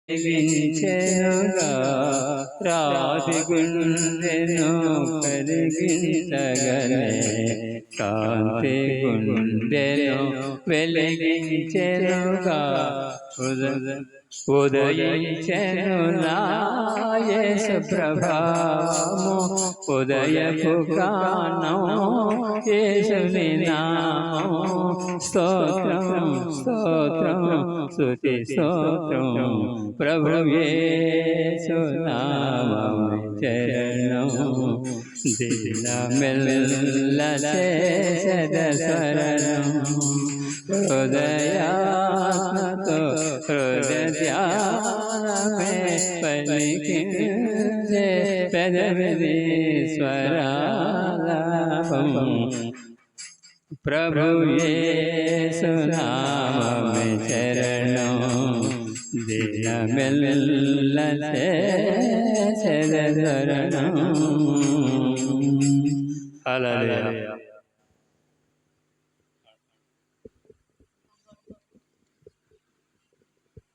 కలిగించెనుగా రాతి గుండెను కరిగించగలే కాంతి గుండెను వెలిగించెనుగా ఉదయించెను నా యేసు ప్రభావము ఉదయపు గానం యేసుని నామము స్తోత్రం స్తోత్రం స్తుతి స్తోత్రం ప్రభు యేసు నామము చరణం దినమెల్ల చేసెద స్మరణం హృదయాత్మతో హృదయానమే పలికించే పెదవి స్వరాలాపం ప్రభు యేసు నామమే చరణం దినమెల్ల చేసెద స్మరణం. హల్లెలూయా.